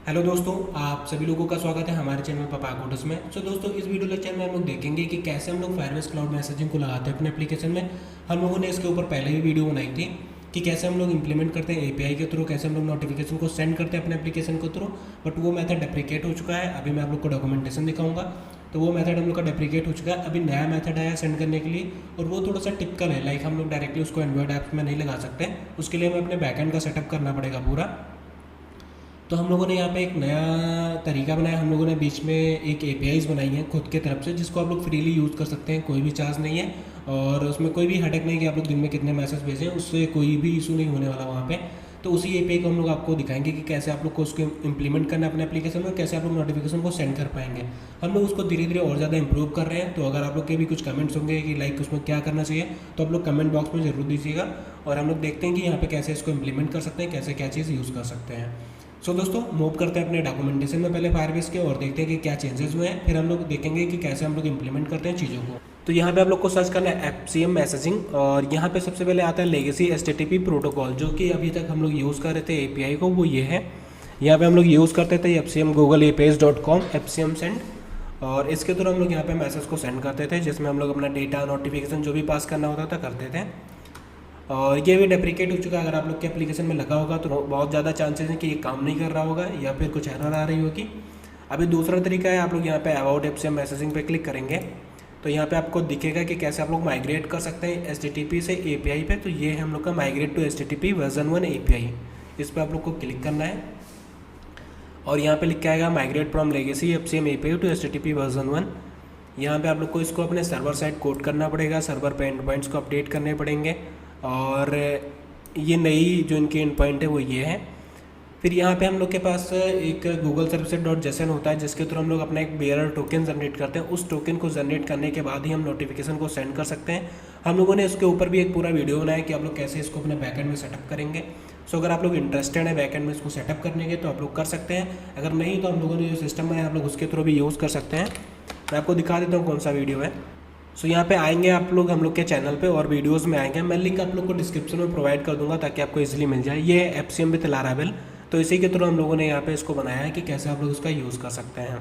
Hello दोस्तों, आप सभी लोगों का स्वागत है हमारे चैनल पापा कोडर्स में। दोस्तों, इस वीडियो लेक्चर में हम लोग देखेंगे कि कैसे हम लोग फायरबेस क्लाउड मैसेजिंग को लगाते हैं अपने एप्लीकेशन में। हम लोगों ने इसके ऊपर पहले ही वीडियो बनाई थी कि कैसे हम लोग इंप्लीमेंट करते हैं एपीआई के थ्रू, कैसे हम लोग नोटिफिकेशन को सेंड करते हैं अपने एप्लीकेशन के थ्रू। बट वो मेथड डेप्रिकेट हो चुका है। अभी मैं आप लोग को डॉक्यूमेंटेशन दिखाऊंगा। तो वो मेथड हम लोग का डेप्रिकेट हो चुका है। अभी नया मेथड आया सेंड करने के लिए, और वो थोड़ा सा टिपिकल है। लाइक हम लोग डायरेक्टली उसको एंड्रॉइड ऐप्स में नहीं लगा सकते। उसके लिए हमें अपने बैकएंड का सेटअप करना पड़ेगा पूरा। तो हम लोगों ने यहाँ पे एक नया तरीका बनाया। हम लोगों ने बीच में एक एपीआईज बनाई है खुद के तरफ से, जिसको आप लोग फ्रीली यूज़ कर सकते हैं, कोई भी चार्ज नहीं है। और उसमें कोई भी हेडेक नहीं कि आप लोग दिन में कितने मैसेज भेजें, उससे कोई भी इशू नहीं होने वाला वहाँ पे। तो उसी एपीआई को हम लोग आपको दिखाएंगे कि कैसे आप लोग को उसको इंप्लीमेंट करना है अपने एप्लीकेशन में, कैसे आप लोग नोटिफिकेशन को सेंड कर पाएंगे। हम लोग उसको धीरे धीरे और ज़्यादा इंप्रूव कर रहे हैं। तो अगर आप लोग के भी कुछ कमेंट्स होंगे कि लाइक उसमें क्या करना चाहिए, तो आप लोग कमेंट बॉक्स में ज़रूर दीजिएगा। और हम लोग देखते हैं कि यहाँ पे कैसे इसको इंप्लीमेंट कर सकते हैं, कैसे क्या चीज़ यूज़ कर सकते हैं। दोस्तों, मूव करते हैं अपने डॉक्यूमेंटेशन में पहले फायरबेस के, और देखते हैं कि क्या चेंजेस हुए हैं। फिर हम लोग देखेंगे कि कैसे हम लोग इंप्लीमेंट करते हैं चीज़ों को। तो यहाँ पे आप लोग को सर्च करना है एफसीएम मैसेजिंग, और यहाँ पे सबसे पहले आता है लेगेसी एचटीटीपी प्रोटोकॉल, जो कि अभी तक हम लोग यूज़ कर रहे थे एपीआई को, वो ये है। यहाँ पे हम लोग यूज़ करते थे FCM Google APIs.com FCM send, और इसके थ्रू हम लोग यहाँ पे मैसेज को सेंड करते थे, जिसमें हम लोग अपना डेटा नोटिफिकेशन जो भी पास करना होता था करते थे। और ये भी डेप्रिकेट हो चुका है। अगर आप लोग के एप्लीकेशन में लगा होगा तो बहुत ज़्यादा चांसेस हैं कि ये काम नहीं कर रहा होगा या फिर कुछ एरर आ रही होगी। अभी दूसरा तरीका है, आप लोग यहाँ पे अबाउट एफसीएम मैसेजिंग पे क्लिक करेंगे तो यहाँ पे आपको दिखेगा कि कैसे आप लोग माइग्रेट कर सकते हैं एचटीटीपी से एपीआई पे। तो ये है हम लोग का migrate to HTTP version 1 API. इस पर आप लोग को क्लिक करना है, और यहाँ पे लिख के आएगा migrate from legacy FCM API to HTTP version 1। यहाँ पे आप लोग को इसको अपने सर्वर साइड कोड करना पड़ेगा, सर्वर पे एंड पॉइंट्स को अपडेट करने पड़ेंगे। और ये नई जो इनके एंड पॉइंट है वो ये है। फिर यहाँ पे हम लोग के पास एक गूगल सर्विसेज डॉट जेसन होता है, जिसके थ्रू हम लोग अपना एक बेयरर टोकन जनरेट करते हैं। उस टोकन को जनरेट करने के बाद ही हम नोटिफिकेशन को सेंड कर सकते हैं। हम लोगों ने इसके ऊपर भी एक पूरा वीडियो बनाया कि आप लोग कैसे इसको अपने बैकएंड में सेटअप करेंगे। अगर आप लोग इंटरेस्टेड है बैकएंड में इसको सेटअप करने के, तो आप लोग कर सकते हैं। अगर नहीं तो हम लोगों ने जो सिस्टम बनाया आप लोग उसके थ्रू भी यूज़ कर सकते हैं। मैं आपको दिखा देता हूँ कौन सा वीडियो है। यहाँ पे आएंगे आप लोग हम लोग के चैनल पे, और वीडियोस में आएंगे। मैं लिंक आप लोग को डिस्क्रिप्शन में प्रोवाइड कर दूंगा ताकि आपको इजीली मिल जाए। ये है एफसीएम विद लारावेल। तो इसी के थ्रू हम लोगों ने यहाँ पे इसको बनाया है कि कैसे आप लोग उसका यूज़ कर सकते हैं।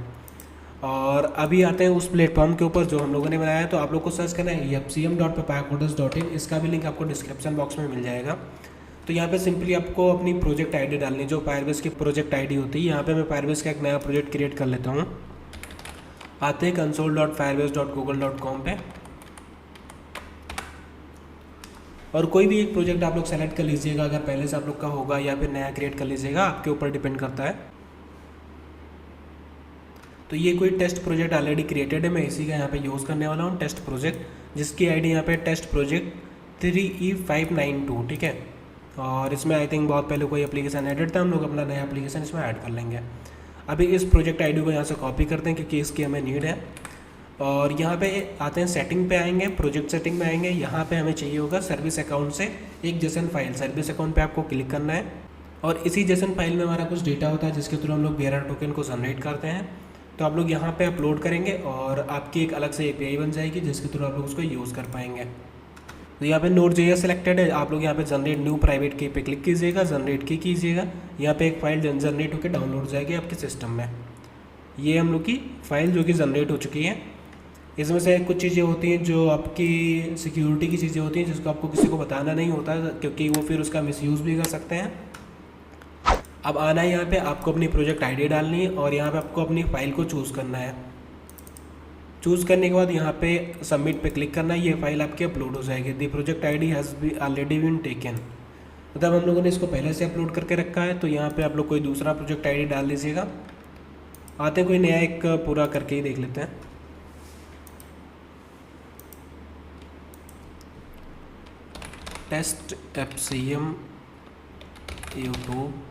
और अभी आते हैं उस प्लेटफॉर्म के ऊपर जो हम लोगों ने बनाया है। तो आप लोग को सर्च करना है fcm.papacodas.in। इसका भी लिंक आपको डिस्क्रिप्शन बॉक्स में मिल जाएगा। तो यहाँ पे सिंपली आपको अपनी प्रोजेक्ट आईडी डालनी, जो फायरबेस की प्रोजेक्ट आईडी होती है। यहाँ पे मैं फायरबेस का एक नया प्रोजेक्ट क्रिएट कर लेता हूँ। आते हैं console.firebase.google.com पे, और कोई भी एक प्रोजेक्ट आप लोग सेलेक्ट कर लीजिएगा। अगर पहले से आप लोग का होगा या फिर नया क्रिएट कर लीजिएगा, आपके ऊपर डिपेंड करता है। तो ये कोई टेस्ट प्रोजेक्ट ऑलरेडी क्रिएटेड है, मैं इसी का यहाँ पे यूज़ करने वाला हूँ, टेस्ट प्रोजेक्ट, जिसकी आईडी यहाँ पे टेस्ट प्रोजेक्ट 3E592। ठीक है। और इसमें आई थिंक बहुत पहले कोई एप्लीकेशन एडिट था, हम लोग अपना नया एप्लीकेशन इसमें ऐड कर लेंगे। अभी इस प्रोजेक्ट आईडी को यहाँ से कॉपी करते हैं क्योंकि इसकी हमें नीड है। और यहाँ पे आते हैं, सेटिंग पे आएंगे, प्रोजेक्ट सेटिंग में आएंगे। यहाँ पे हमें चाहिए होगा सर्विस अकाउंट से एक जेसन फाइल। सर्विस अकाउंट पे आपको क्लिक करना है, और इसी जेसन फाइल में हमारा कुछ डेटा होता है जिसके थ्रू हम लोग बेयरर टोकन को जनरेट करते हैं। तो आप लोग यहाँ पे अपलोड करेंगे, और आपकी एक अलग से एपीआई बन जाएगी जिसके थ्रू आप लोग उसको यूज़ कर पाएंगे। तो यहाँ पे Node.js सेलेक्टेड है। आप लोग यहाँ पे जनरेट न्यू प्राइवेट की पे क्लिक कीजिएगा, जनरेट की कीजिएगा। यहाँ पे एक फ़ाइल जनरेट होकर डाउनलोड हो जाएगी आपके सिस्टम में। ये हम लोग की फ़ाइल जो कि जनरेट हो चुकी है। इसमें से कुछ चीज़ें होती हैं जो आपकी सिक्योरिटी की चीज़ें होती हैं, जिसको आपको किसी को बताना नहीं होता, क्योंकि वो फिर उसका मिसयूज़ भी कर सकते हैं। अब आना है, यहाँ पे आपको अपनी प्रोजेक्ट आईडी डालनी है, और यहाँ पे आपको अपनी फ़ाइल को चूज़ करना है। चूज़ करने के बाद यहाँ पे सबमिट पे क्लिक करना है। ये फाइल आपकी अपलोड हो जाएगी। The project ID has already been taken, मतलब हम लोगों ने इसको पहले से अपलोड करके रखा है। तो यहाँ पे आप लोग कोई दूसरा प्रोजेक्ट आईडी डाल लीजिएगा। आते हैं कोई नया एक पूरा करके ही देख लेते हैं। टेस्ट एफसीएम यूट्यूब,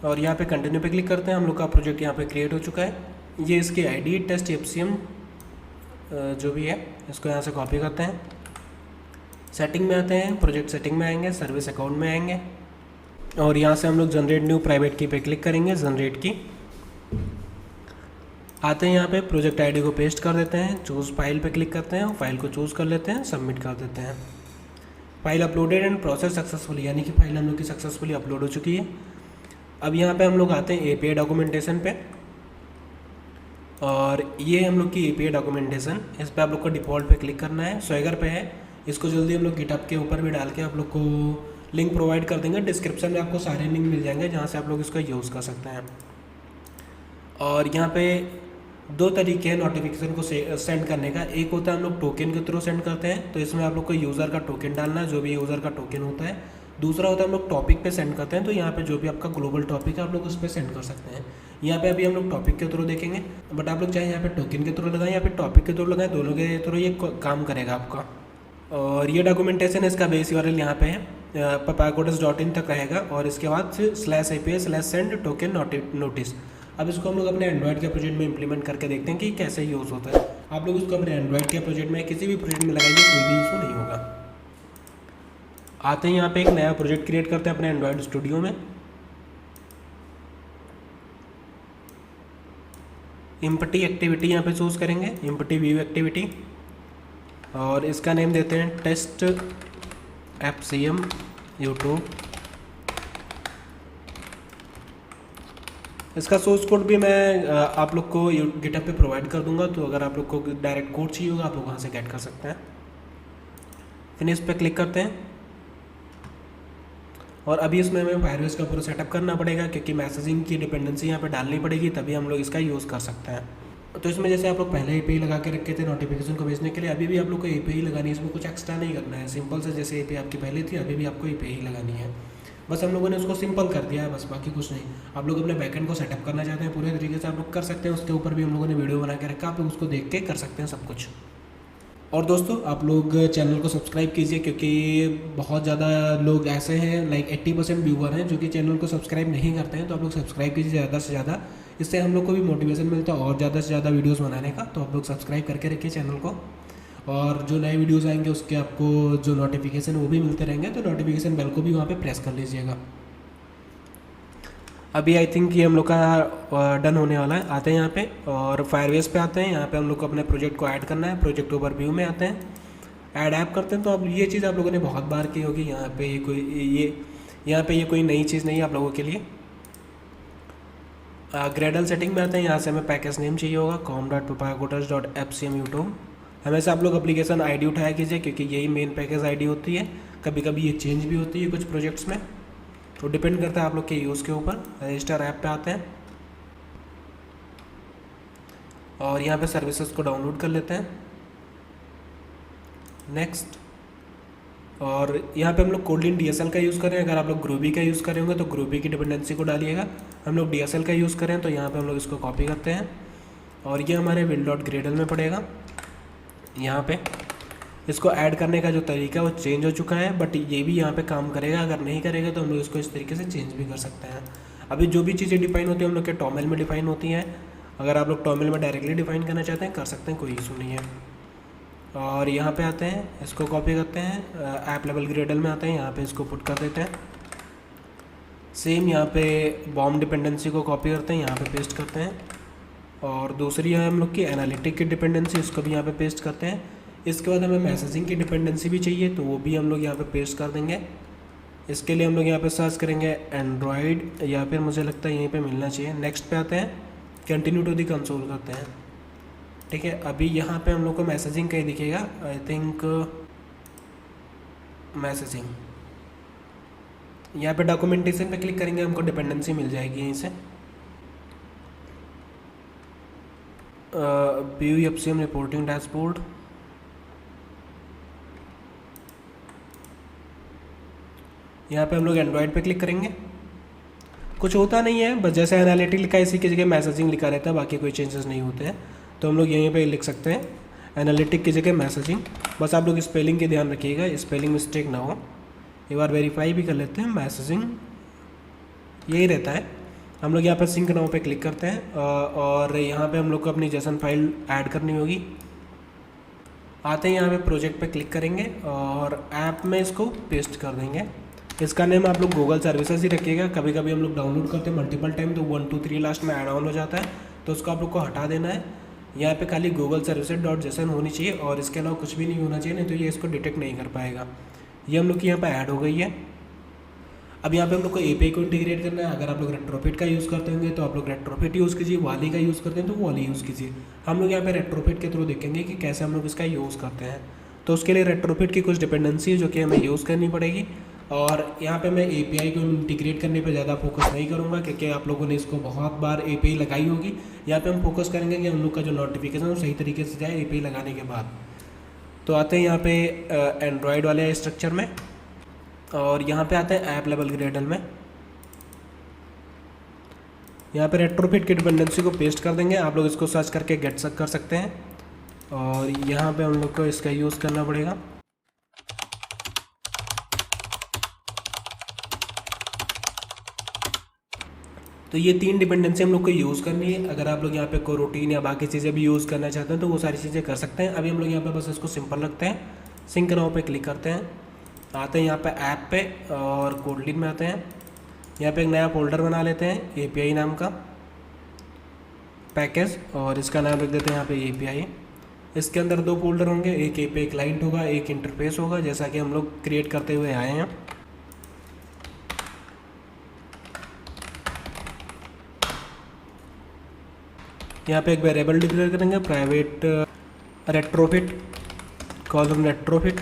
और यहाँ पे कंटिन्यू पे क्लिक करते हैं। हम लोग का प्रोजेक्ट यहाँ पे क्रिएट हो चुका है। ये इसकी आईडी टेस्ट एफसीएम जो भी है, इसको यहाँ से कॉपी करते हैं। सेटिंग में आते हैं, प्रोजेक्ट सेटिंग में आएंगे, सर्विस अकाउंट में आएंगे, और यहाँ से हम लोग जनरेट न्यू प्राइवेट की पे क्लिक करेंगे, जनरेट की। आते हैं यहाँ पे प्रोजेक्ट आईडी को पेस्ट कर देते हैं, चूज़ फाइल पे क्लिक करते हैं और फाइल को चूज़ कर लेते हैं, सबमिट कर देते हैं। File uploaded and process successfully, यानी कि फाइल हम लोग की सक्सेसफुली अपलोड हो चुकी है। अब यहाँ पे हम लोग आते हैं एपीआई डॉक्यूमेंटेशन पे, और ये हम लोग की एपीआई डॉक्यूमेंटेशन, इस पर आप लोग को डिफ़ॉल्ट पे क्लिक करना है, स्वेगर पे है। इसको जल्दी हम लोग गिटहब के ऊपर भी डाल के आप लोग को लिंक प्रोवाइड कर देंगे, डिस्क्रिप्शन में आपको सारे लिंक मिल जाएंगे जहाँ से आप लोग इसका यूज़ कर सकते हैं। और यहाँ पे 2 तरीके हैं नोटिफिकेशन को सेंड करने का। एक होता है हम लोग टोकन के थ्रू सेंड करते हैं, तो इसमें आप लोग को यूज़र का टोकन डालना है, जो भी यूज़र का टोकन होता है। दूसरा होता है हम लोग टॉपिक पे सेंड करते हैं, तो यहाँ पे जो भी आपका ग्लोबल टॉपिक है आप लोग उस पर सेंड कर सकते हैं। यहाँ पे अभी हम लोग टॉपिक के थ्रू देखेंगे, बट आप लोग चाहे यहाँ पे टोकन के थ्रू लगाएं या फिर टॉपिक के थ्रू लगाएं, दोनों के थ्रू ये काम करेगा आपका। और ये डॉक्यूमेंटेशन इसका बेस यूआरएल यहाँ पे है, papagodas.in तक रहेगा, और इसके बाद फिर /API/send token notice। अब इसको हम लोग अपने एंड्रॉइड के प्रोजेक्ट में इंप्लीमेंट करके देखते हैं कि कैसे यूज़ होता है। आप लोग इसको अपने एंड्रॉइड के प्रोजेक्ट में किसी भी प्रोजेक्ट में लगाइए, कोई भी इशू नहीं होगा। आते हैं यहाँ पे एक नया प्रोजेक्ट क्रिएट करते हैं अपने एंड्रॉइड स्टूडियो में। एम्प्टी एक्टिविटी यहाँ पे चूज़ करेंगे, एम्प्टी व्यू एक्टिविटी, और इसका नेम देते हैं टेस्ट FCM यूट्यूब। इसका सोर्स कोड भी मैं आप लोग को गिटहब पे प्रोवाइड कर दूंगा, तो अगर आप लोग को डायरेक्ट कोड चाहिए होगा आप लोग वहाँ से गेट कर सकते हैं। फिनिश पे क्लिक करते हैं, और अभी इसमें हमें फायरबेस का पूरा सेटअप करना पड़ेगा, क्योंकि मैसेजिंग की डिपेंडेंसी यहाँ पे डालनी पड़ेगी, तभी हम लोग इसका यूज़ कर सकते हैं। तो इसमें जैसे आप लोग पहले एपीआई लगा के रखे थे नोटिफिकेशन को भेजने के लिए, अभी भी आप लोग को एपीआई लगानी है, इसमें कुछ एक्स्ट्रा नहीं करना है। सिंपल से जैसे एपीआई आपकी पहले थी, अभी भी आपको एपीआई लगानी है, बस हम लोगों ने उसको सिंपल कर दिया है, बस बाकी कुछ नहीं। आप लोग अपने बैकएंड को सेटअप करना चाहते हैं पूरे तरीके से, आप लोग कर सकते हैं। उसके ऊपर भी हम लोगों ने वीडियो बना के रखा, आप लोग उसको देख के कर सकते हैं सब कुछ। और दोस्तों आप लोग चैनल को सब्सक्राइब कीजिए, क्योंकि बहुत ज़्यादा लोग ऐसे हैं, लाइक 80% व्यूअर हैं जो कि चैनल को सब्सक्राइब नहीं करते हैं। तो आप लोग सब्सक्राइब कीजिए ज़्यादा से ज़्यादा, इससे हम लोग को भी मोटिवेशन मिलता है और ज़्यादा से ज़्यादा वीडियोस बनाने का। तो आप लोग सब्सक्राइब करके रखिए चैनल को, और जो नए वीडियोस आएंगे उसके आपको जो नोटिफिकेशन वो भी मिलते रहेंगे, तो नोटिफिकेशन बेल को भी वहाँ पे प्रेस कर लीजिएगा। अभी आई थिंक ये हम लोग का डन होने वाला है। आते हैं यहाँ पे और फायरबेस पे आते हैं। यहाँ पे हम लोग को अपने प्रोजेक्ट को ऐड करना है। प्रोजेक्ट ओवरव्यू में आते हैं, ऐड ऐप करते हैं। तो अब ये चीज़ आप लोगों ने बहुत बार की होगी, यहाँ पे ये कोई नई चीज़ नहीं है आप लोगों के लिए। ग्रेडल सेटिंग में आते हैं। यहाँ से हमें पैकेज नेम चाहिए होगा com.papagodas.fcm यूट्यूब। हमेशा आप लोग एप्लीकेशन आईडी उठाया कीजिए, क्योंकि यही मेन पैकेज आईडी होती है। कभी कभी ये चेंज भी होती है कुछ प्रोजेक्ट्स में, तो डिपेंड करता है आप लोग के यूज़ के ऊपर। रजिस्टर ऐप पे आते हैं और यहाँ पे सर्विसेज को डाउनलोड कर लेते हैं। नेक्स्ट, और यहाँ पे हम लोग कोडलिन DSL का यूज़ करें। अगर आप लोग ग्रूबी का यूज़ करेंगे तो ग्रूबी की डिपेंडेंसी को डालिएगा। हम लोग DSL का यूज़ करें तो यहाँ पे हम लोग इसको कॉपी करते हैं और ये हमारे will.gradle में पड़ेगा। यहाँ पे इसको ऐड करने का जो तरीका है वो चेंज हो चुका है, बट ये भी यहाँ पे काम करेगा। अगर नहीं करेगा तो हम लोग इसको इस तरीके से चेंज भी कर सकते हैं। अभी जो भी चीज़ें डिफाइन होती हैं हम लोग के टॉमेल में डिफाइन होती हैं। अगर आप लोग टॉमेल में डायरेक्टली डिफाइन करना चाहते हैं कर सकते हैं, कोई इशू नहीं है। और यहाँ पे आते हैं, इसको कॉपी करते हैं, ऐप लेवल ग्रेडल में आते हैं, यहाँ पे इसको पुट कर देते हैं। सेम यहाँ पे बॉम्ब डिपेंडेंसी को कॉपी करते हैं, यहाँ पे पेस्ट करते हैं। और दूसरी है हम लोग की एनालिटिक की डिपेंडेंसी, इसको भी यहाँ पे पेस्ट करते हैं। इसके बाद हमें मैसेजिंग की डिपेंडेंसी भी चाहिए, तो वो भी हम लोग यहाँ पे पेस्ट कर देंगे। इसके लिए हम लोग यहाँ पे सर्च करेंगे एंड्रॉयड, या फिर मुझे लगता है यहीं पे मिलना चाहिए। नेक्स्ट पे आते हैं, कंटिन्यू टू दी कंसोल करते हैं। ठीक है, अभी यहाँ पे हम लोग को मैसेजिंग कहीं दिखेगा, आई थिंक मैसेजिंग। यहाँ पे डॉक्यूमेंटेशन पे क्लिक करेंगे, हमको डिपेंडेंसी मिल जाएगी यहीं से। व्यू FCM रिपोर्टिंग डैशबोर्ड, यहाँ पे हम लोग एंड्रॉयड पे क्लिक करेंगे। कुछ होता नहीं है, बस जैसे एनालिटिक लिखा है इसी की जगह मैसेजिंग लिखा रहता है, बाकी कोई चेंजेस नहीं होते हैं। तो हम लोग यहीं पे लिख सकते हैं एनालिटिक की जगह मैसेजिंग। बस आप लोग स्पेलिंग के ध्यान रखिएगा, स्पेलिंग मिस्टेक ना हो। एक बार वेरीफाई भी कर लेते हैं, मैसेजिंग यही रहता है। हम लोग यहाँ पर सिंक नाउ पे क्लिक करते हैं और यहाँ पे हम लोग को अपनी जेसन फाइल ऐड करनी होगी। आते हैं यहाँ पे प्रोजेक्ट पे क्लिक करेंगे और ऐप में इसको पेस्ट कर देंगे। इसका नेम आप लोग गूगल सर्विसेज ही रखिएगा। कभी कभी हम लोग डाउनलोड करते हैं मल्टीपल टाइम, तो 1 2 3 लास्ट में ऐड ऑन हो जाता है, तो उसको आप लोग को हटा देना है। यहाँ पे खाली गूगल सर्विसेज डॉट जेसन होनी चाहिए और इसके अलावा कुछ भी नहीं होना चाहिए, नहीं तो ये इसको डिटेक्ट नहीं कर पाएगा। ये हम लोग की यहाँ पे ऐड हो गई है। अब यहाँ पे हम लोग को एपीआई को इंटीग्रेट करना है। अगर आप लोग रेट्रोफिट का यूज़ करते होंगे तो आप लोग रेट्रोफिट यूज़ कीजिए, वाली का यूज़ करते हैं तो वाली यूज़ कीजिए। हम लोग यहाँ पे रेट्रोफिट के थ्रू देखेंगे कि कैसे हम लोग इसका यूज़ करते हैं। तो उसके लिए रेट्रोफिट की कुछ डिपेंडेंसी है जो कि हमें यूज़ करनी पड़ेगी, और यहाँ पे मैं एपीआई को इंटीग्रेट करने पे ज़्यादा फोकस नहीं करूँगा क्योंकि आप लोगों ने इसको बहुत बार एपीआई लगाई होगी। यहाँ पे हम फोकस करेंगे कि हम लोग का जो नोटिफिकेशन है वो सही तरीके से जाए एपीआई लगाने के बाद। तो आते हैं यहाँ पे एंड्रॉयड वाले स्ट्रक्चर में, और यहाँ पे आते हैं ऐप लेवल ग्रेडल में। यहाँ पे रेट्रोफिट की डिपेंडेंसी को पेस्ट कर देंगे। आप लोग इसको सर्च करके गेट कर सकते हैं, और यहाँ पे हम लोग को इसका यूज़ करना पड़ेगा। तो ये 3 डिपेंडेंसी हम लोग को यूज़ करनी है। अगर आप लोग यहाँ पे कोरोटीन या बाकी चीज़ें भी यूज़ करना चाहते हैं तो वो सारी चीज़ें कर सकते हैं। अभी हम लोग यहाँ पे बस इसको सिंपल रखते हैं, सिंक नाउ पे क्लिक करते हैं, आते हैं यहाँ पे ऐप पे और कोडलिन में आते हैं। यहाँ पे एक नया फोल्डर बना लेते हैं एपीआई नाम का पैकेज, और इसका नाम रख देते हैं यहाँ पे एपीआई। इसके अंदर 2 फोल्डर होंगे, एक एपीआई क्लाइंट होगा, एक इंटरफेस होगा, जैसा कि हम लोग क्रिएट करते हुए आए हैं। यहाँ पे एक वेरिएबल डिक्लेयर करेंगे प्राइवेट रेट्रोफिट कॉलम रेट्रोफिट।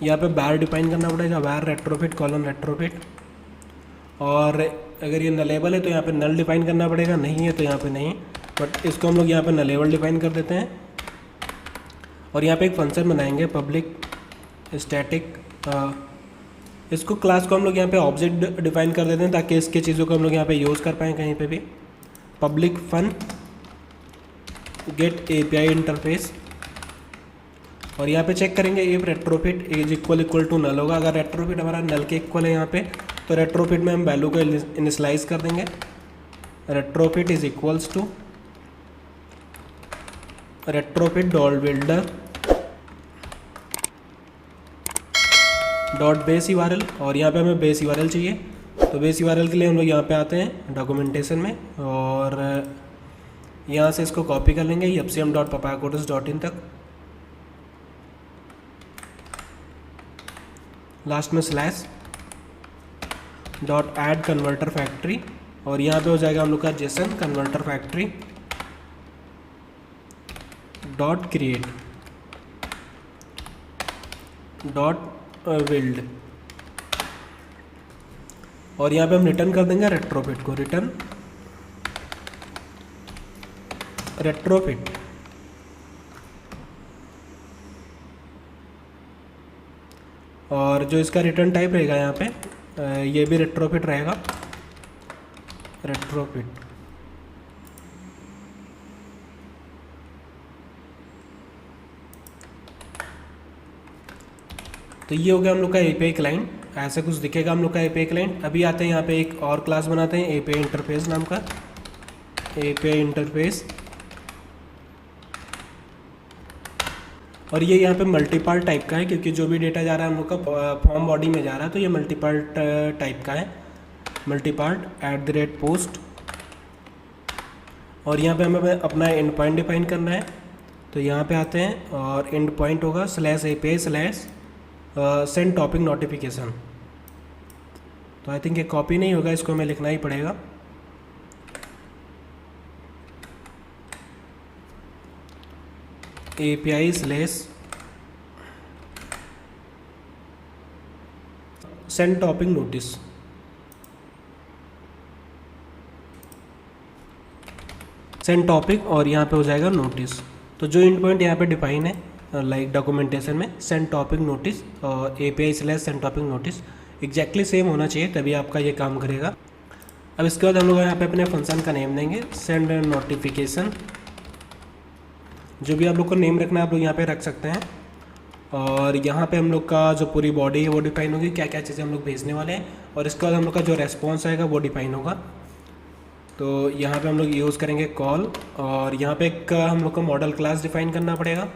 यहाँ पे बार डिफाइन करना पड़ेगा, बार रेट्रोफिट कॉलम रेट्रोफिट। और अगर ये नलेबल है तो यहाँ पे नल डिफाइन करना पड़ेगा, नहीं है तो यहाँ पे नहीं, बट इसको हम लोग यहाँ पे नलेबल डिफाइन कर देते हैं। और यहाँ पे एक फंक्शन बनाएंगे पब्लिक स्टैटिक, इसको क्लास को हम लोग यहाँ पे ऑब्जेक्ट डिफाइन कर देते हैं ताकि इसके चीज़ों को हम लोग यहाँ पे यूज़ कर पाएँ कहीं पे भी। Public fun get API interface, और यहाँ पे चेक करेंगे if retrofit is equal to null होगा। अगर रेट्रोफिट हमारा नल के इक्वल है यहाँ पे तो रेट्रोफिट में हम वैल्यू को इनिशियलाइज कर देंगे। Retrofit is equals to retrofit dot builder dot base URL, और यहाँ पे हमें बेस यूआरएल चाहिए। तो बेस यूआरएल के लिए हम लोग यहाँ पे आते हैं डॉक्यूमेंटेशन में, और यहाँ से इसको कॉपी कर लेंगे fcm.papagodas.in तक, लास्ट में slash dot add converter factory, और यहाँ पे हो जाएगा हम लोग का Jason converter factory dot create dot build, और यहाँ पे हम रिटर्न कर देंगे रेट्रोफिट को, रिटर्न रेट्रोफिट। और जो इसका रिटर्न टाइप रहेगा यहाँ पे ये भी रेट्रोफिट रहेगा, रेट्रोफिट। तो ये हो गया हम लोग का एपीआई क्लाइंट, ऐसा कुछ दिखेगा हम लोग का एपीआई क्लाइंट। अभी आते हैं यहाँ पे एक और क्लास बनाते हैं एपीआई इंटरफेस नाम का, एपीआई इंटरफेस। और ये यहाँ पे मल्टीपार्ट टाइप का है क्योंकि जो भी डेटा जा रहा है हम लोग का फॉर्म बॉडी में जा रहा है, तो ये मल्टीपार्ट टाइप का है, मल्टीपार्ट @post। और यहाँ पे हमें अपना एंड पॉइंट डिफाइन करना है, तो यहाँ पे आते हैं और एंड पॉइंट होगा /API/ सेंड टॉपिक नोटिफिकेशन। तो आई थिंक ये कॉपी नहीं होगा, इसको हमें लिखना ही पड़ेगा। API/ send topic notice. Send topic और यहाँ पे हो जाएगा नोटिस। तो जो एंड पॉइंट यहाँ पे डिफाइन है लाइक डॉक्यूमेंटेशन में सेंड टॉपिक नोटिस और API/ send topic notice exactly same होना चाहिए, तभी आपका ये काम करेगा। अब इसके बाद हम लोग यहाँ पे अपने फंक्शन का नेम देंगे सेंड नोटिफिकेशन। जो भी आप लोग को नेम रखना है आप लोग यहाँ पे रख सकते हैं। और यहाँ पे हम लोग का जो पूरी बॉडी है वो डिफाइन होगी, क्या क्या चीज़ें हम लोग भेजने वाले हैं। और इसके बाद हम लोग का जो रेस्पॉन्स आएगा वो डिफाइन होगा। तो यहाँ पे हम लोग यूज़ करेंगे कॉल, और यहाँ पे एक हम लोग को मॉडल क्लास डिफाइन करना पड़ेगा।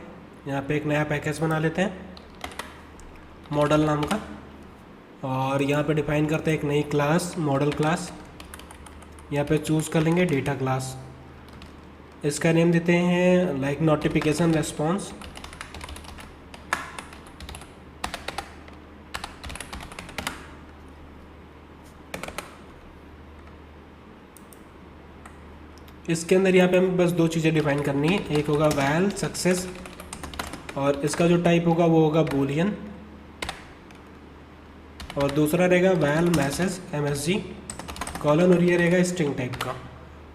यहाँ पे एक नया पैकेज बना लेते हैं मॉडल नाम का, और यहाँ पे डिफाइन करते हैं एक नई क्लास मॉडल क्लास। यहाँ पे चूज़ कर लेंगे डेटा क्लास। इसका नेम देते हैं लाइक नोटिफिकेशन रेस्पॉन्स। इसके अंदर यहाँ पे हमें बस दो चीज़ें डिफाइन करनी है, एक होगा वैल सक्सेस और इसका जो टाइप होगा वो होगा बूलियन, और दूसरा रहेगा वैल मैसेज MSG कॉलन, और ये रहेगा स्ट्रिंग टाइप का।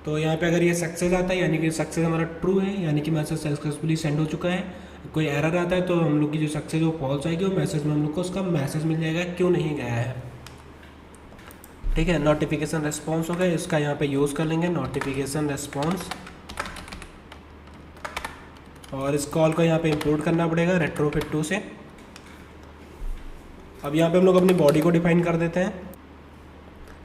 तो यहाँ पे अगर ये सक्सेस आता है यानी कि सक्सेस हमारा ट्रू है, यानी कि मैसेज सक्सेसफुली सेंड हो चुका है। कोई एरर आता है तो हम लोग की जो सक्सेस वो फॉल्स आएगी, वो मैसेज में हम लोग को उसका मैसेज मिल जाएगा क्यों नहीं गया है। ठीक है, नोटिफिकेशन रेस्पॉन्स हो गया, इसका यहाँ पे यूज़ कर लेंगे नोटिफिकेशन रेस्पॉन्स, और इस कॉल को यहाँ पे इंक्लूड करना पड़ेगा रेट्रोफिट 2 से। अब यहाँ पे हम लोग अपनी बॉडी को डिफाइन कर देते हैं।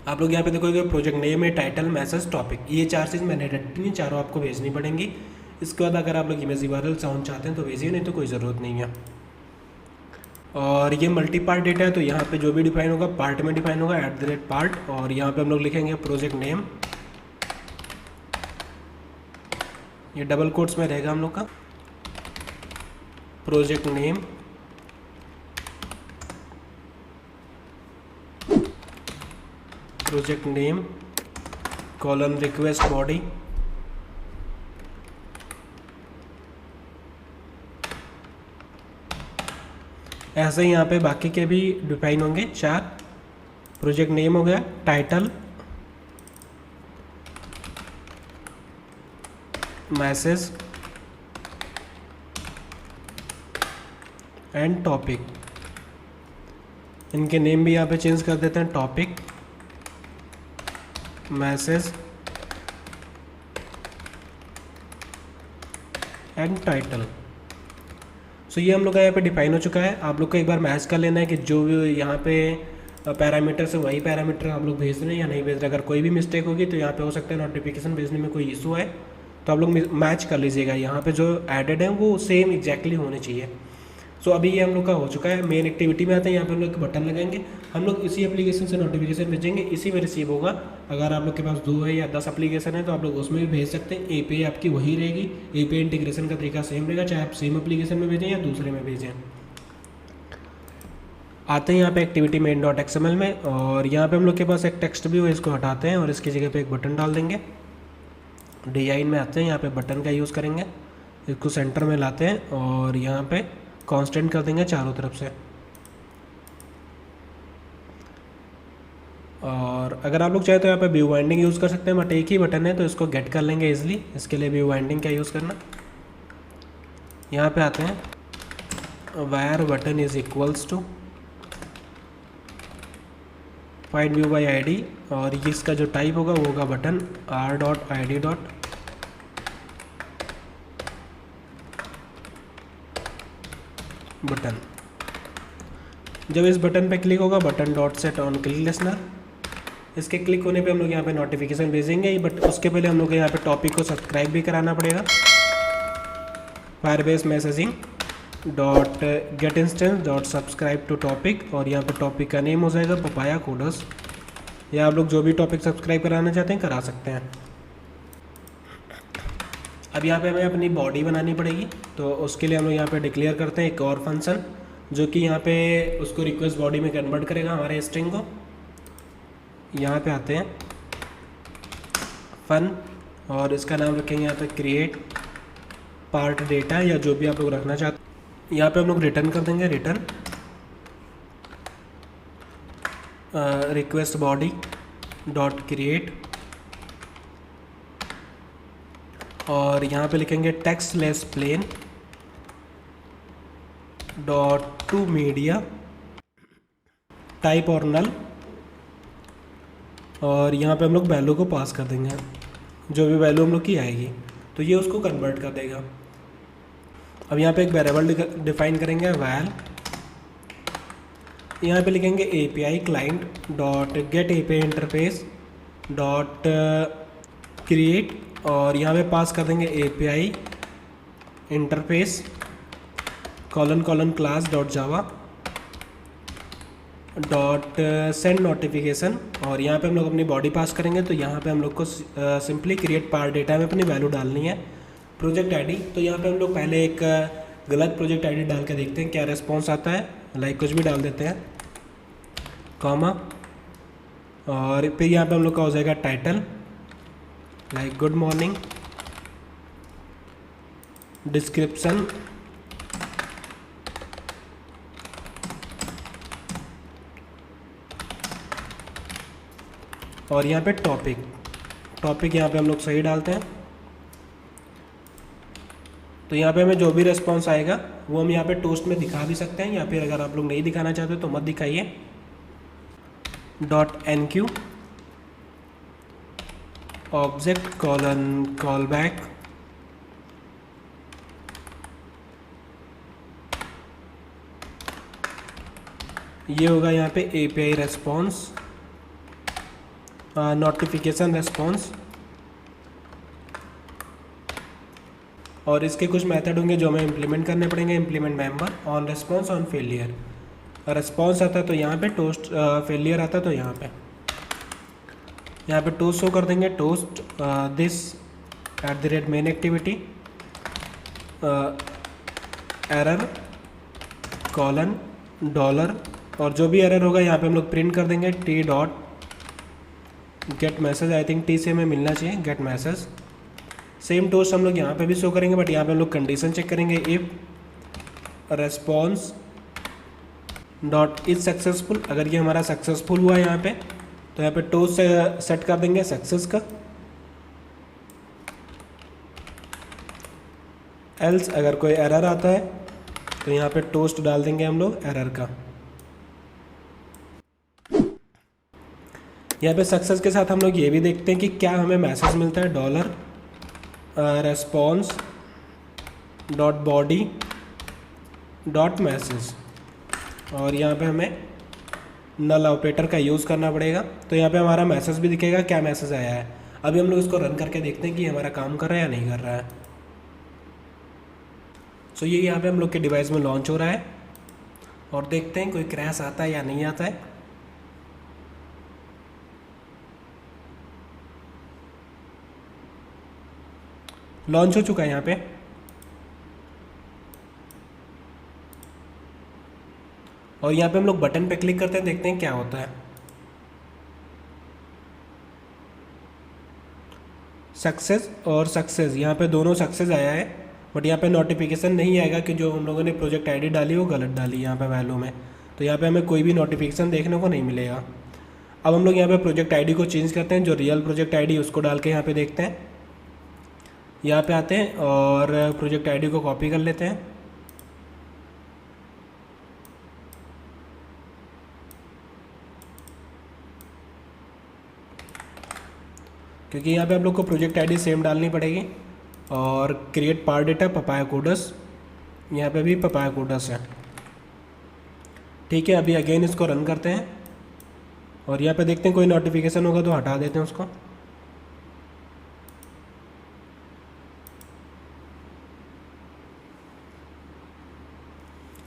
आप लोग यहाँ पे देखोगे प्रोजेक्ट नेम है, टाइटल, मैसेज, टॉपिक, ये 4 चीज़ मैंने रखी हैं, चारों आपको भेजनी पड़ेंगी। इसके बाद अगर आप लोग इमेज URL साउंड चाहते हैं तो भेजिए, नहीं तो कोई ज़रूरत नहीं है। और ये मल्टी पार्ट डेटा है, तो यहाँ पे जो भी डिफाइन होगा पार्ट में डिफाइन होगा @part, और यहाँ पे हम लोग लिखेंगे प्रोजेक्ट नेम, ये डबल कोट्स में रहेगा हम लोग का project name, colon request body, ऐसे ही यहाँ पे बाकी के भी डिफाइन होंगे 4। प्रोजेक्ट नेम हो गया, टाइटल, मैसेज एंड टॉपिक। इनके नेम भी यहाँ पे चेंज कर देते हैं, टॉपिक, मैसेज एंड टाइटल। सो ये हम लोग का यहाँ पे डिफाइन हो चुका है। आप लोग को एक बार मैच कर लेना है कि जो भी यहाँ पे पैरामीटर से वही पैरामीटर आप लोग भेज रहे हैं या नहीं भेज रहे। अगर कोई भी मिस्टेक होगी तो यहाँ पे हो सकता है नोटिफिकेशन भेजने में कोई इशू है, तो आप लोग मैच कर लीजिएगा। यहाँ पे जो एडेड है वो सेम एग्जैक्टली होने चाहिए। सो अभी ये हम लोग का हो चुका है। मेन एक्टिविटी में आते हैं, यहाँ पे हम लोग बटन लगाएंगे, हम लोग इसी एप्लीकेशन से नोटिफिकेशन भेजेंगे, इसी में रिसीव होगा। अगर आप लोग के पास 2 है या 10 एप्लीकेशन है तो आप लोग उसमें भी भेज सकते हैं। API आपकी वही रहेगी, API इंटीग्रेशन का तरीका सेम रहेगा, चाहे आप सेम एप्लीकेशन में भेजें या दूसरे में भेजें। आते हैं यहाँ पे एक्टिविटी main.xml में, और यहाँ पे हम लोग के पास एक टेक्स्ट भी हो, इसको हटाते हैं और इसकी जगह पे एक बटन डाल देंगे। डिजाइन में आते हैं, यहाँ पे बटन का यूज़ करेंगे, इसको सेंटर में लाते हैं और यहाँ पे कांस्टेंट कर देंगे चारों तरफ से। और अगर आप लोग चाहे तो यहाँ पे व्यू वाइंडिंग यूज़ कर सकते हैं, बट एक ही बटन है तो इसको गेट कर लेंगे इजीली। इसके लिए व्यू वाइंडिंग का यूज़ करना, यहाँ पे आते हैं wire button is equals to find view by ID, और ये इसका जो टाइप होगा वो होगा बटन r.id. बटन। जब इस बटन पे क्लिक होगा button dot set on click listener, इसके क्लिक होने पे हम लोग यहाँ पे नोटिफिकेशन भेजेंगे, बट उसके पहले हम लोग यहाँ पे टॉपिक को सब्सक्राइब भी कराना पड़ेगा। Firebase messaging dot get instance dot subscribe to topic, और यहाँ पे टॉपिक का नेम हो जाएगा पपाया कोडर्स, या आप लोग जो भी टॉपिक सब्सक्राइब कराना चाहते हैं करा सकते हैं। अब यहाँ पे हमें अपनी बॉडी बनानी पड़ेगी, तो उसके लिए हम लोग यहाँ पे डिक्लेयर करते हैं एक और फंक्शन, जो कि यहाँ पे उसको रिक्वेस्ट बॉडी में कन्वर्ट करेगा हमारे स्ट्रिंग को। यहाँ पे आते हैं फन, और इसका नाम रखेंगे यहाँ पे क्रिएट पार्ट डेटा, या जो भी आप लोग रखना चाहते हैं। यहाँ पे हम लोग रिटर्न कर देंगे, return request body dot create, और यहाँ पे लिखेंगे text less plain dot to media type और नल, और यहाँ पे हम लोग वैल्यू को पास कर देंगे, जो भी वैल्यू हम लोग की आएगी तो ये उसको कन्वर्ट कर देगा। अब यहाँ पे एक वेरिएबल डिफाइन करेंगे वैल, यहाँ पे लिखेंगे API client dot gate API interface dot create, और यहाँ पे पास कर देंगे API interface colon class dot जावा, डॉट सेंड नोटिफिकेशन, और यहाँ पे हम लोग अपनी बॉडी पास करेंगे। तो यहाँ पे हम लोग को सिंपली क्रिएट पार डेटा में अपनी वैल्यू डालनी है, प्रोजेक्ट आईडी। तो यहाँ पे हम लोग पहले एक गलत प्रोजेक्ट आईडी डाल के देखते हैं क्या रिस्पॉन्स आता है। लाइक कुछ भी डाल देते हैं, कॉमा, और फिर यहाँ पे हम लोग का हो जाएगा title, like good morning, description, और यहाँ पे टॉपिक यहाँ पे हम लोग सही डालते हैं। तो यहाँ पे हमें जो भी रिस्पॉन्स आएगा वो हम यहाँ पे टोस्ट में दिखा भी सकते हैं, या फिर अगर आप लोग नहीं दिखाना चाहते तो मत दिखाइए। Dot enqueue object colon callback, ये होगा यहाँ पे एपीआई रेस्पॉन्स, नोटिफिकेशन रेस्पॉन्स, और इसके कुछ मेथड होंगे जो हमें इम्प्लीमेंट करने पड़ेंगे। Implement member, on response, on failure. Response आता है तो यहाँ पे टोस्ट, फेलियर आता है तो यहाँ पे टोस्ट शो कर देंगे, toast this @main activity error colon dollar, और जो भी एरर होगा यहाँ पे हम लोग प्रिंट कर देंगे T dot gate message. I think T से हमें मिलना चाहिए, गेट मैसेज। सेम टोस्ट हम लोग यहाँ पे भी शो करेंगे, बट यहाँ पे हम लोग कंडीशन चेक करेंगे, if response dot is successful. अगर ये हमारा सक्सेसफुल हुआ यहाँ पे तो यहाँ पे टोस्ट से सेट कर देंगे सक्सेस का। एल्स अगर कोई एरर आता है तो यहाँ पे टोस्ट डाल देंगे हम लोग एरर का। यहाँ पे सक्सेस के साथ हम लोग ये भी देखते हैं कि क्या हमें मैसेज मिलता है, dollar response dot body dot message, और यहाँ पे हमें नल ऑपरेटर का यूज़ करना पड़ेगा। तो यहाँ पे हमारा मैसेज भी दिखेगा क्या मैसेज आया है। अभी हम लोग इसको रन करके देखते हैं कि हमारा काम कर रहा है या नहीं कर रहा है। सो ये यहाँ पे हम लोग के डिवाइस में लॉन्च हो रहा है, और देखते हैं कोई क्रैश आता है या नहीं आता है। लॉन्च हो चुका है यहाँ पे, और यहाँ पे हम लोग बटन पे क्लिक करते हैं, देखते हैं क्या होता है। सक्सेस और सक्सेस, यहाँ पे दोनों सक्सेस आया है, बट यहाँ पे नोटिफिकेशन नहीं आएगा कि जो हम लोगों ने प्रोजेक्ट आईडी डाली वो गलत डाली यहाँ पे वैल्यू में। तो यहाँ पे हमें कोई भी नोटिफिकेशन देखने को नहीं मिलेगा। अब हम लोग यहाँ पे प्रोजेक्ट आईडी को चेंज करते हैं, जो रियल प्रोजेक्ट आईडी उसको डाल के यहाँ पे देखते हैं। यहाँ पे आते हैं और प्रोजेक्ट आईडी को कॉपी कर लेते हैं। क्योंकि यहाँ पे आप लोग को प्रोजेक्ट आईडी सेम डालनी पड़ेगी, और क्रिएट पार डेटा पपाया कोडस, यहाँ पे भी पपाया कोडस है। ठीक है, अभी अगेन इसको रन करते हैं, और यहाँ पे देखते हैं कोई नोटिफिकेशन होगा तो हटा देते हैं उसको।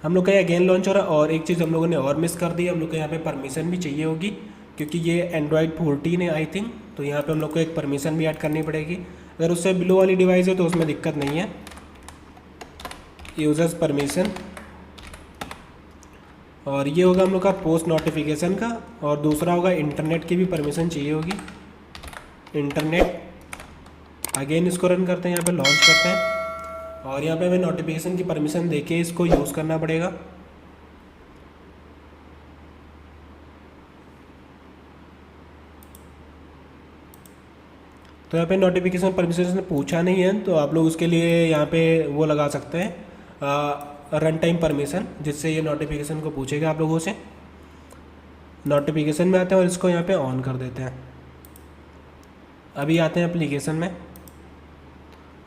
हम लोग का अगेन लॉन्च हो रहा है। और एक चीज़ हम लोगों ने और मिस कर दी, हम लोग को यहाँ पे परमिशन भी चाहिए होगी, क्योंकि ये एंड्रॉयड 14 है आई थिंक। तो यहाँ पे हम लोग को एक परमिशन भी ऐड करनी पड़ेगी। अगर उससे बिलो वाली डिवाइस है तो उसमें दिक्कत नहीं है। यूजर्स परमिशन, और ये होगा हम लोग का पोस्ट नोटिफिकेशन का, और दूसरा होगा इंटरनेट की भी परमिशन चाहिए होगी, इंटरनेट। अगेन इसको रन करते हैं, यहाँ पे लॉन्च करते हैं, और यहाँ पे हमें नोटिफिकेशन की परमिशन देके इसको यूज़ करना पड़ेगा। तो यहाँ पे नोटिफिकेशन परमिशन ने पूछा नहीं है, तो आप लोग उसके लिए यहाँ पे वो लगा सकते हैं रन टाइम परमिशन, जिससे ये नोटिफिकेशन को पूछेगा आप लोगों से। नोटिफिकेशन में आते हैं और इसको यहाँ पे ऑन कर देते हैं। अभी आते हैं एप्लीकेशन में,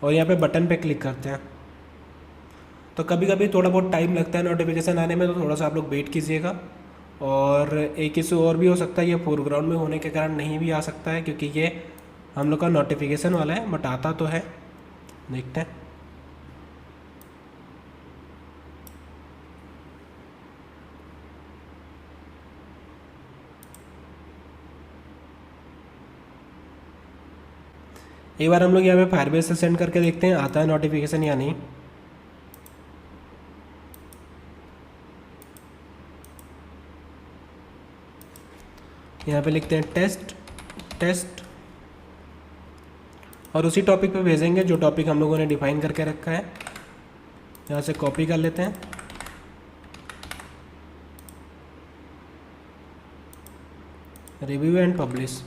और यहाँ पे बटन पे क्लिक करते हैं। तो कभी कभी थोड़ा बहुत टाइम लगता है नोटिफिकेशन आने में, तो थोड़ा सा आप लोग वेट कीजिएगा। और एक इशू और भी हो सकता है, ये फोरग्राउंड में होने के कारण नहीं भी आ सकता है, क्योंकि ये हम लोग का नोटिफिकेशन वाला है, बट आता तो है। देखते हैं। एक बार हम लोग यहाँ पे फायरबेस से सेंड करके देखते हैं आता है नोटिफिकेशन या नहीं। यहाँ पे लिखते हैं टेस्ट टेस्ट और उसी टॉपिक पे भेजेंगे जो टॉपिक हम लोगों ने डिफाइन करके रखा है। यहाँ से कॉपी कर लेते हैं, रिव्यू एंड पब्लिश।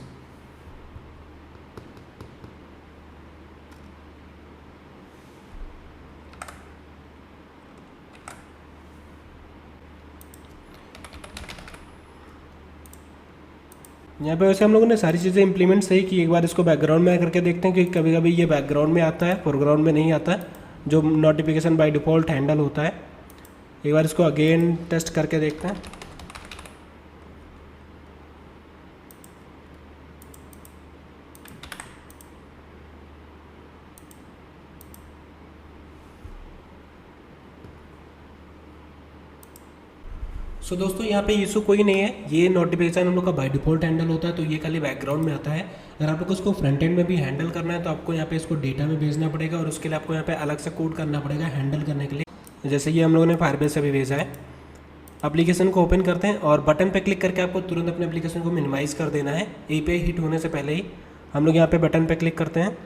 यहाँ पे वैसे हम लोगों ने सारी चीज़ें इंप्लीमेंट सही की। एक बार इसको बैकग्राउंड में करके देखते हैं, क्योंकि कभी कभी ये बैकग्राउंड में आता है, फोरग्राउंड में नहीं आता है, जो नोटिफिकेशन बाय डिफ़ॉल्ट हैंडल होता है। एक बार इसको अगेन टेस्ट करके देखते हैं। सो दोस्तों यहाँ पे इशू कोई नहीं है, ये नोटिफिकेशन हम लोग का बाय डिफ़ॉल्ट हैंडल होता है, तो ये खाली बैकग्राउंड में आता है। अगर आप लोग को इसको फ्रंट एंड में भी हैंडल करना है तो आपको यहाँ पे इसको डेटा में भेजना पड़ेगा, और उसके लिए आपको यहाँ पे अलग से कोड करना पड़ेगा हैंडल करने के लिए। जैसे ये हम लोगों ने फायरबेस से भी भेजा है। एप्लीकेशन को ओपन करते हैं और बटन पे क्लिक करके आपको तुरंत अपने एप्लीकेशन को मिनिमाइज़ कर देना है। API हिट होने से पहले ही हम लोग यहाँ पे बटन पे क्लिक करते हैं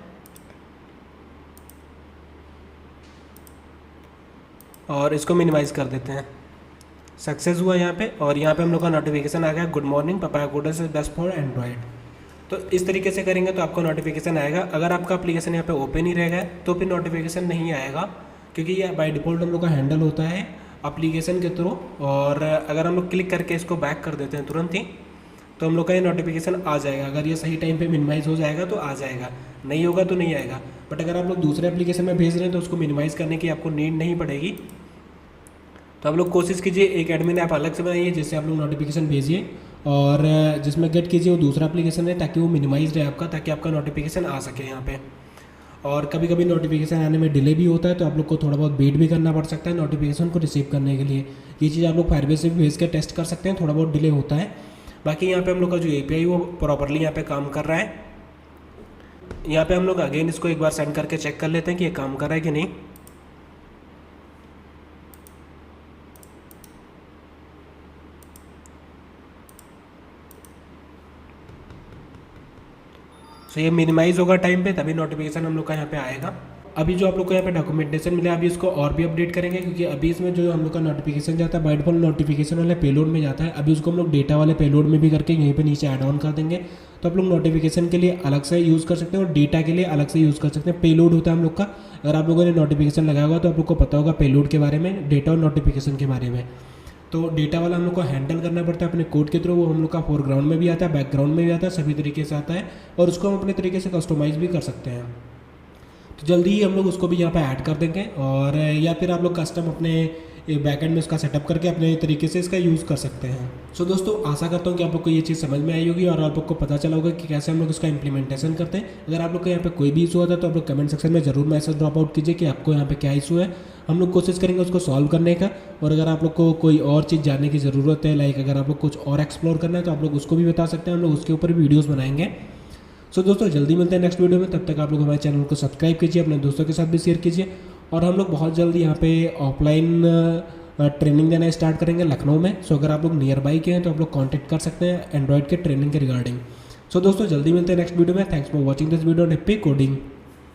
और इसको मिनिमाइज़ कर देते हैं। सक्सेस हुआ यहाँ पे, और यहाँ पे हम लोग का नोटिफिकेशन आ गया, गुड मॉर्निंग पापागोडस इज बेस्ट फॉर एंड्रॉयड। तो इस तरीके से करेंगे तो आपको नोटिफिकेशन आएगा। अगर आपका एप्लीकेशन यहाँ पे ओपन ही रहेगा तो फिर नोटिफिकेशन नहीं आएगा, क्योंकि ये बाय डिफ़ॉल्ट हम लोग का हैंडल होता है एप्लीकेशन के थ्रू। और अगर हम लोग क्लिक करके इसको बैक कर देते हैं तुरंत ही, तो हम लोग का ये नोटिफिकेशन आ जाएगा। अगर ये सही टाइम पे मिनिमाइज़ हो जाएगा तो आ जाएगा, नहीं होगा तो नहीं आएगा। बट अगर आप लोग दूसरे एप्लीकेशन में भेज रहे हैं तो उसको मिनिमाइज़ करने की आपको नीड नहीं पड़ेगी। तो आप लोग कोशिश कीजिए एक एडमिन ऐप अलग से बनाइए जिससे आप लोग नोटिफिकेशन भेजिए, और जिसमें गेट कीजिए वो दूसरा एप्लीकेशन है, ताकि वो मिनिमाइज रहे आपका, ताकि आपका नोटिफिकेशन आ सके यहाँ पे। और कभी कभी नोटिफिकेशन आने में डिले भी होता है, तो आप लोग को थोड़ा बहुत वेट भी करना पड़ सकता है नोटिफिकेशन को रिसीव करने के लिए। ये चीज़ आप लोग फायरबेस से भी भेज के टेस्ट कर सकते हैं, थोड़ा बहुत डिले होता है। बाकी यहाँ पे हम लोग का जो API वो प्रॉपरली यहाँ पे काम कर रहा है। यहाँ पे हम लोग अगेन इसको एक बार सेंड करके चेक कर लेते हैं कि ये काम कर रहा है कि नहीं। तो ये मिनिमाइज होगा टाइम पे, तभी नोटिफिकेशन हम लोग का यहाँ पे आएगा। अभी जो आप लोग को यहाँ पे डॉक्यूमेंटेशन मिला, अभी इसको और भी अपडेट करेंगे, क्योंकि अभी इसमें जो हम लोग का नोटिफिकेशन जाता है बाय डिफॉल्ट नोटिफिकेशन वाले पेलोड में जाता है। अभी उसको हम लोग डेटा वाले पेलोड में भी करके यहीं पे नीचे ऐड ऑन कर देंगे। तो आप लोग नोटिफिकेशन के लिए अलग से यूज़ कर सकते हैं और डेटा के लिए अलग से यूज़ कर सकते हैं। पेलोड होता है हम लोग का, अगर आप लोगों ने नोटिफिकेशन लगाया होगा तो आप लोग को पता होगा पेलोड के बारे में, डेटा और नोटिफिकेशन के बारे में। तो डेटा वाला हम लोग को हैंडल करना पड़ता है अपने कोड के थ्रू। वो हम लोग का फोरग्राउंड में भी आता है, बैकग्राउंड में भी आता है, सभी तरीके से आता है, और उसको हम अपने तरीके से कस्टमाइज़ भी कर सकते हैं। तो जल्दी ही हम लोग उसको भी यहाँ पे ऐड कर देंगे, और या फिर आप लोग कस्टम अपने बैकएंड में उसका सेटअप करके अपने तरीके से इसका यूज़ कर सकते हैं। सो दोस्तों आशा करता हूँ कि आप लोग को ये चीज़ समझ में आई होगी और आप लोग को पता चला होगा कि कैसे हम लोग इसका इंप्लीमेंटेशन करते हैं। अगर आप लोग को यहाँ पे कोई भी इशू होता है तो आप लोग कमेंट सेक्शन में जरूर मैसेज ड्रॉप आउट कीजिए कि आपको यहाँ पे क्या इशू है। हम लोग कोशिश करेंगे उसको सॉल्व करने का। और अगर आप लोग को कोई और चीज़ जानने की ज़रूरत है, लाइक अगर आप लोग कुछ और एक्सप्लोर करना है तो आप लोग उसको भी बता सकते हैं, हम लोग उसके ऊपर वीडियोज़ बनाएंगे। सो दोस्तों जल्दी मिलते हैं नेक्स्ट वीडियो में। तब तक आप लोग हमारे चैनल को सब्सक्राइब कीजिए, अपने दोस्तों के साथ भी शेयर कीजिए। और हम लोग बहुत जल्दी यहाँ पे ऑफलाइन ट्रेनिंग देना स्टार्ट करेंगे लखनऊ में। सो अगर आप लोग नियर बाई के हैं तो आप लोग कांटेक्ट कर सकते हैं एंड्रॉइड के ट्रेनिंग के रिगार्डिंग। सो दोस्तों जल्दी मिलते हैं नेक्स्ट वीडियो में। Thanks for watching this video. Happy coding.